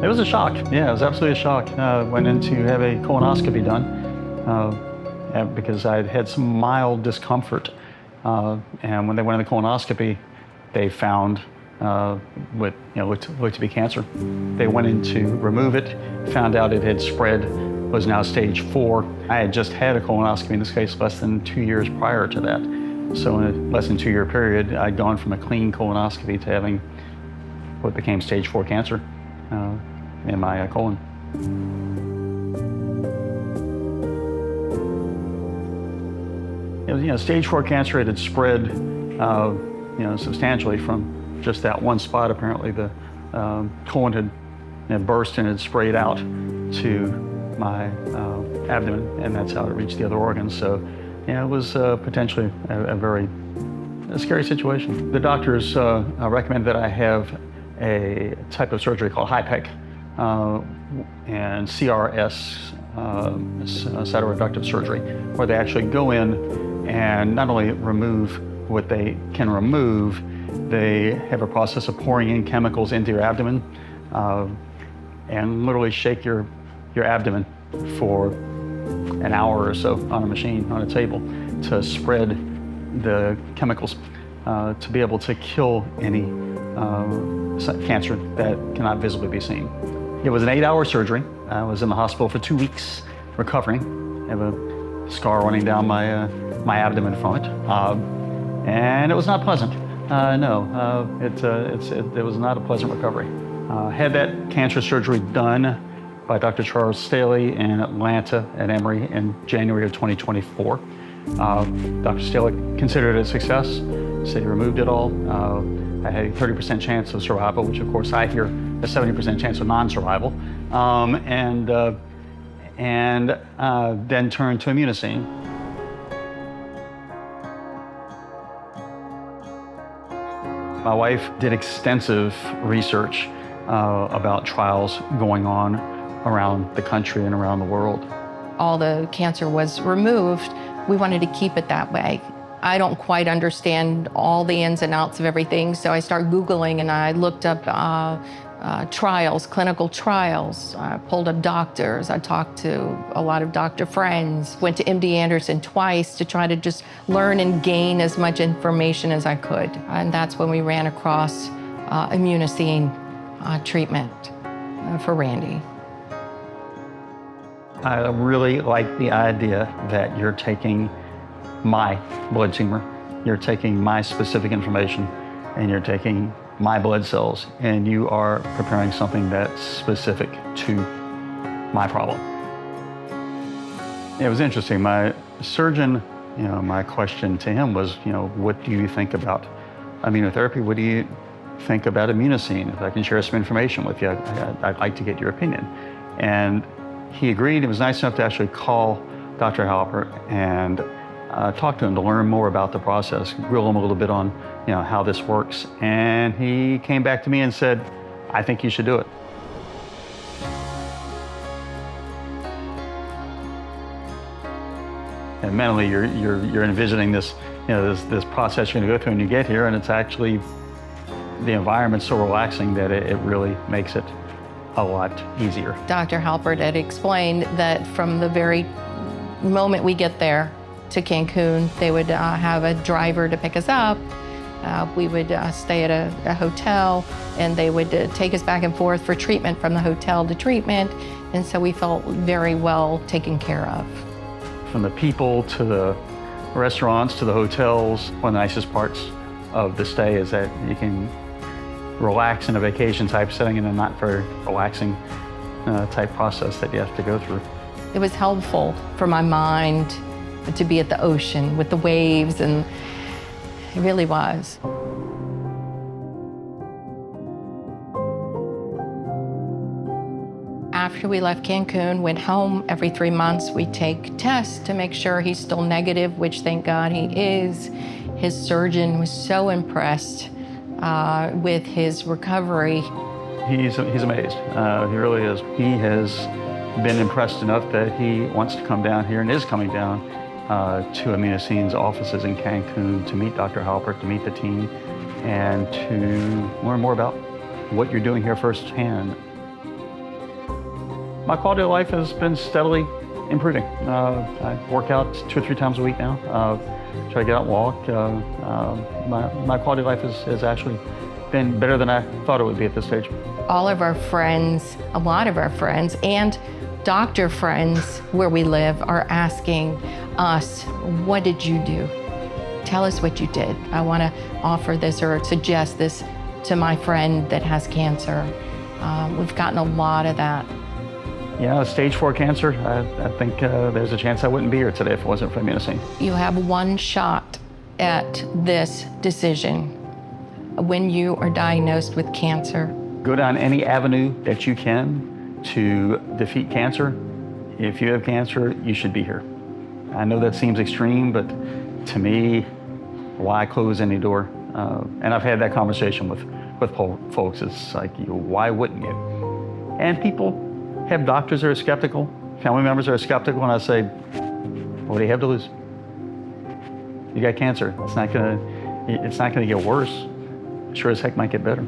It was a shock. Yeah, it was absolutely a shock. Went in to have a colonoscopy done because I had some mild discomfort. And when they went in the colonoscopy, they found what looked to be cancer. They went in to remove it, found out it had spread, was now stage 4. I had just had a colonoscopy, in this case, less than 2 years prior to that. So in a less than 2-year period, I'd gone from a clean colonoscopy to having what became stage 4 cancer in my colon. It was, stage 4 cancer. It had spread, substantially from just that one spot. Apparently, the colon had burst and had sprayed out to my abdomen, and that's how it reached the other organs. So, it was potentially a very scary situation. The doctors recommend that I have a type of surgery called HIPEC and CRS, cytoreductive surgery, where they actually go in and not only remove what they can remove, they have a process of pouring in chemicals into your abdomen and literally shake your abdomen for an hour or so on a machine, on a table, to spread the chemicals to be able to kill any cancer that cannot visibly be seen. It was an 8-hour surgery. I was in the hospital for 2 weeks recovering. I have a scar running down my abdomen from it. And it was not pleasant. It was not a pleasant recovery. Had that cancer surgery done by Dr. Charles Staley in Atlanta at Emory in January of 2024. Dr. Staley considered it a success, said he removed it all. I had a 30% chance of survival, which of course I hear a 70% chance of non-survival, and then turned to Immunocine. My wife did extensive research about trials going on around the country and around the world. All the cancer was removed. We wanted to keep it that way. I don't quite understand all the ins and outs of everything, so I started Googling and I looked up trials, clinical trials. I pulled up doctors. I talked to a lot of doctor friends. Went to MD Anderson twice to try to just learn and gain as much information as I could. And that's when we ran across Immunocine treatment for Randy. I really like the idea that you're taking my blood tumor, you're taking my specific information, and you're taking my blood cells, and you are preparing something that's specific to my problem. It was interesting. My surgeon, my question to him was, what do you think about immunotherapy? What do you think about Immunocine? If I can share some information with you, I'd like to get your opinion. And he agreed. He was nice enough to actually call Dr. Halpert and talk to him to learn more about the process, grill him a little bit on how this works. And he came back to me and said, I think you should do it. And mentally, you're envisioning this, this process you're going to go through, and you get here, and it's actually, the environment's so relaxing that it really makes it a lot easier. Dr. Halpert had explained that from the very moment we get there to Cancun, they would have a driver to pick us up. We would stay at a hotel, and they would take us back and forth for treatment from the hotel to treatment. And so we felt very well taken care of. From the people to the restaurants to the hotels, one of the nicest parts of the stay is that you can relax in a vacation type setting in a not very relaxing type process that you have to go through. It was helpful for my mind to be at the ocean with the waves, and it really was. after we left Cancun, went home every 3 months. We take tests to make sure he's still negative, which thank God he is. His surgeon was so impressed with his recovery. He's amazed. He really is. He has been impressed enough that he wants to come down here and is coming down to Immunocine's offices in Cancun to meet Dr. Halpert, to meet the team, and to learn more about what you're doing here firsthand. My quality of life has been steadily improving. I work out 2 or 3 times a week now. Try to get out and walk. My quality of life has actually been better than I thought it would be at this stage. All of our friends, a lot of our friends, and doctor friends where we live are asking us, what did you do? Tell us what you did. I want to offer this or suggest this to my friend that has cancer. We've gotten a lot of that. Yeah, stage 4 cancer. I think there's a chance I wouldn't be here today if it wasn't for Immunocine. You have one shot at this decision when you are diagnosed with cancer. Go down any avenue that you can to defeat cancer. If you have cancer, you should be here. I know that seems extreme, but to me, why close any door? And I've had that conversation with folks. It's like, why wouldn't you? And people have doctors that are skeptical, family members that are skeptical, and I say, what do you have to lose? You got cancer. It's not gonna get worse. Sure as heck might get better.